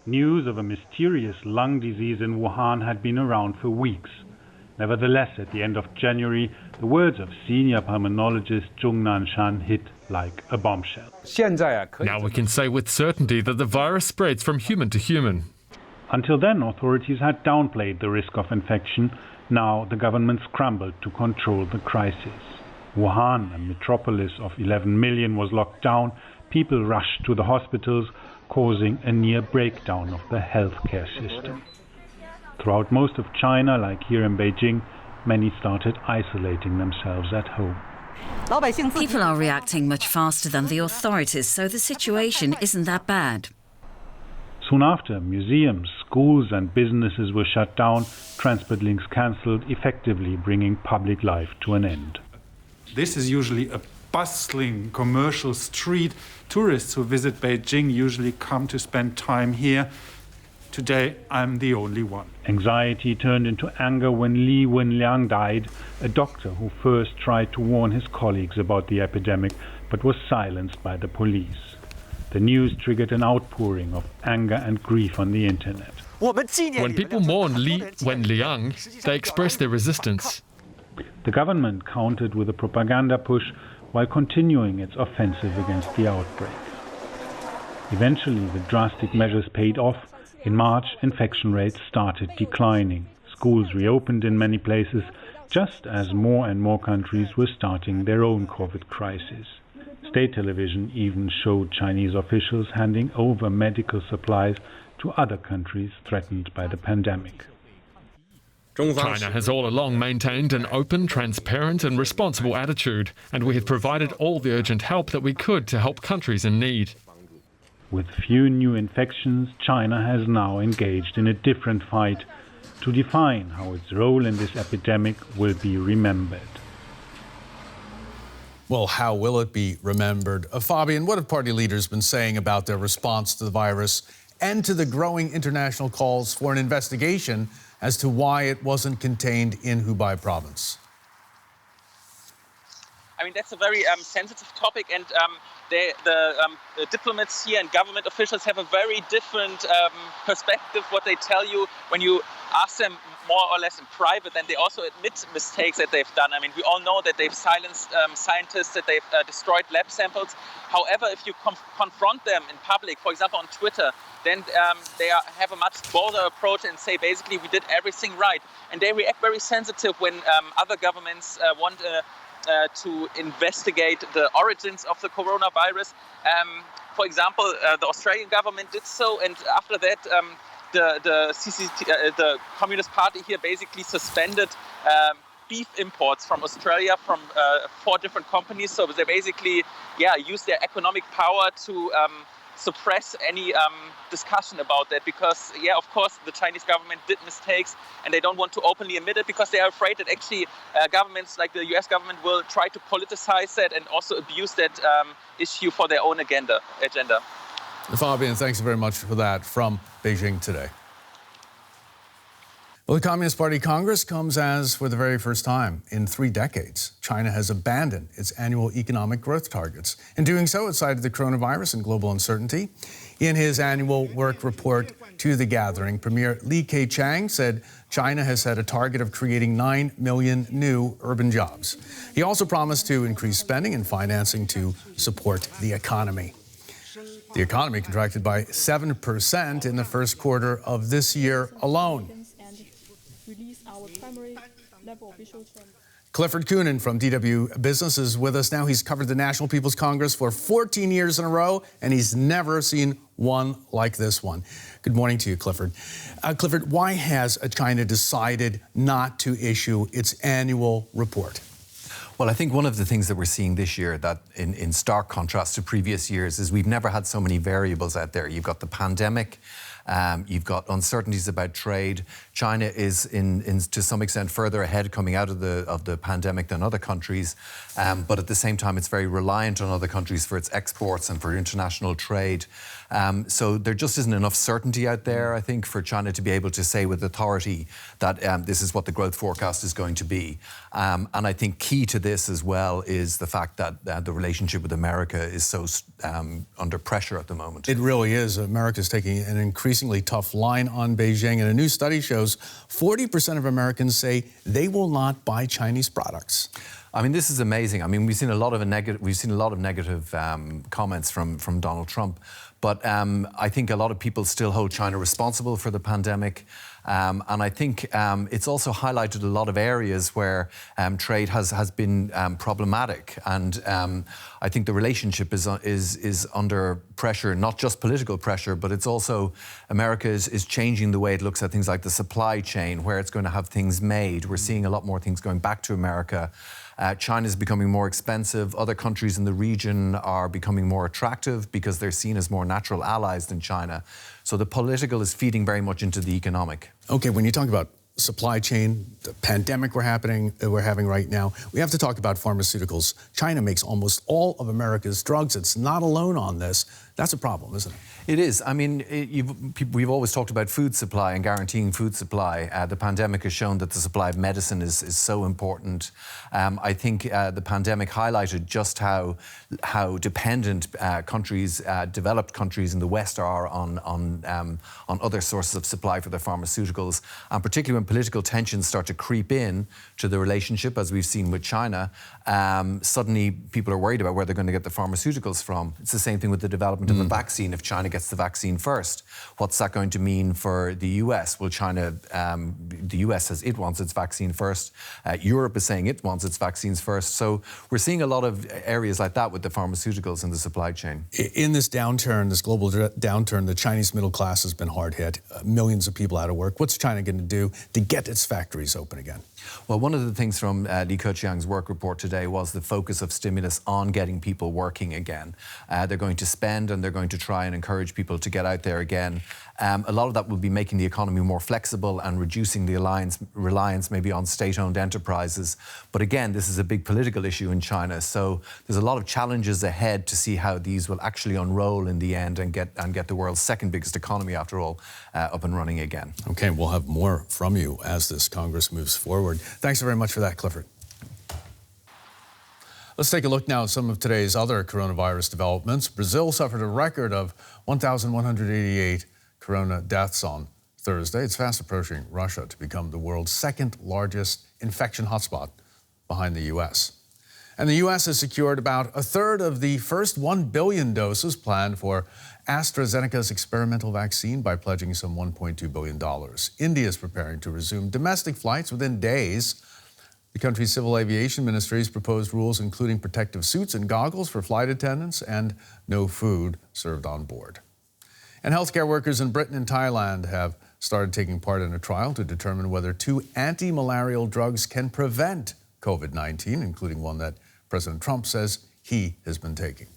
News of a mysterious lung disease in Wuhan had been around for weeks. Nevertheless, at the end of January, the words of senior pulmonologist Zhong Nanshan hit like a bombshell. Now we can say with certainty that the virus spreads from human to human. Until then, authorities had downplayed the risk of infection. Now the government scrambled to control the crisis. Wuhan, a metropolis of 11 million, was locked down. People rushed to the hospitals, causing a near breakdown of the healthcare system. Throughout most of China, like here in Beijing, many started isolating themselves at home. People are reacting much faster than the authorities, so the situation isn't that bad. Soon after, museums, schools and businesses were shut down, transport links cancelled, effectively bringing public life to an end. This is usually a bustling commercial street. Tourists who visit Beijing usually come to spend time here. Today, I'm the only one. Anxiety turned into anger when Li Wenliang died, a doctor who first tried to warn his colleagues about the epidemic, but was silenced by the police. The news triggered an outpouring of anger and grief on the internet. When people mourn Li Wenliang, they express their resistance. The government countered with a propaganda push while continuing its offensive against the outbreak. Eventually, the drastic measures paid off. In March, infection rates started declining. Schools reopened in many places, just as more and more countries were starting their own COVID crisis. State television even showed Chinese officials handing over medical supplies to other countries threatened by the pandemic. China has all along maintained an open, transparent and responsible attitude, and we have provided all the urgent help that we could to help countries in need. With few new infections, China has now engaged in a different fight to define how its role in this epidemic will be remembered. Well, how will it be remembered? Fabian, what have party leaders been saying about their response to the virus and to the growing international calls for an investigation as to why it wasn't contained in Hubei province? I mean, that's a very sensitive topic, and the diplomats here and government officials have a very different perspective what they tell you when you ask them more or less in private, and they also admit mistakes that they've done. I mean, we all know that they've silenced scientists, that they've destroyed lab samples. However, if you confront them in public, for example on Twitter, then they have a much bolder approach and say basically we did everything right. And they react very sensitive when other governments want to investigate the origins of the coronavirus. For example, the Australian government did so, and after that, the Communist Party here basically suspended beef imports from Australia from 4 different companies. So they basically, use their economic power to suppress any discussion about that, because of course the Chinese government did mistakes and they don't want to openly admit it because they are afraid that actually governments like the US government will try to politicize that and also abuse that issue for their own agenda. Fabian, thanks very much for that from Beijing today. Well, the Communist Party Congress comes as, for the very first time in 3 decades, China has abandoned its annual economic growth targets. In doing so, it cited the coronavirus and global uncertainty. In his annual work report to the gathering, Premier Li Keqiang said China has set a target of creating 9 million new urban jobs. He also promised to increase spending and financing to support the economy. The economy contracted by 7% in the first quarter of this year alone. Clifford Coonan from DW Business is with us now. He's covered the National People's Congress for 14 years in a row, and he's never seen one like this one. Good morning to you, Clifford. Clifford, why has China decided not to issue its annual report? Well, I think one of the things that we're seeing this year that in stark contrast to previous years is we've never had so many variables out there. You've got the pandemic, you've got uncertainties about trade. China is to some extent further ahead coming out of the pandemic than other countries, but at the same time it's very reliant on other countries for its exports and for international trade. So there just isn't enough certainty out there, I think, for China to be able to say with authority that this is what the growth forecast is going to be. And I think key to this as well is the fact that the relationship with America is so under pressure at the moment. It really is. America's taking an increasingly tough line on Beijing, and a new study shows 40% of Americans say they will not buy Chinese products. I mean, this is amazing. I mean, we've seen a lot of negative comments from Donald Trump, but I think a lot of people still hold China responsible for the pandemic. And I think it's also highlighted a lot of areas where trade has been problematic. And I think the relationship is under pressure, not just political pressure, but it's also America is changing the way it looks at things like the supply chain, where it's going to have things made. We're seeing a lot more things going back to America. China is becoming more expensive. Other countries in the region are becoming more attractive because they're seen as more natural allies than China. So the political is feeding very much into the economic. Okay, when you talk about supply chain, the pandemic we're having right now, we have to talk about pharmaceuticals. China makes almost all of America's drugs. It's not alone on this. That's a problem, isn't it? It is. I mean, we've always talked about food supply and guaranteeing food supply. The pandemic has shown that the supply of medicine is so important. I think the pandemic highlighted just how dependent countries, developed countries in the West are on other sources of supply for their pharmaceuticals, and particularly when political tensions start to creep in to the relationship, as we've seen with China, suddenly people are worried about where they're going to get the pharmaceuticals from. It's the same thing with the development of a vaccine. If China gets the vaccine first, what's that going to mean for the US? Will China, the US says it wants its vaccine first. Europe is saying it wants its vaccines first. So we're seeing a lot of areas like that with the pharmaceuticals and the supply chain. In this downturn, this global downturn, the Chinese middle class has been hard hit. Millions of people out of work. What's China going to do to get its factories open again? Well, one of the things from Li Keqiang's work report today was the focus of stimulus on getting people working again. They're going to spend and they're going to try and encourage people to get out there again. A lot of that will be making the economy more flexible and reducing the reliance maybe on state-owned enterprises. But again, this is a big political issue in China. So there's a lot of challenges ahead to see how these will actually unroll in the end and get the world's second biggest economy, after all, up and running again. Okay, we'll have more from you as this Congress moves forward. Thanks very much for that, Clifford. Let's take a look now at some of today's other coronavirus developments. Brazil suffered a record of 1,188 corona deaths on Thursday. It's fast approaching Russia to become the world's second largest infection hotspot behind the U.S. And the U.S. has secured about a third of the first 1 billion doses planned for AstraZeneca's experimental vaccine by pledging some $1.2 billion. India is preparing to resume domestic flights within days. The country's civil aviation ministry has proposed rules including protective suits and goggles for flight attendants and no food served on board. And healthcare workers in Britain and Thailand have started taking part in a trial to determine whether 2 anti-malarial drugs can prevent COVID-19, including one that President Trump says he has been taking.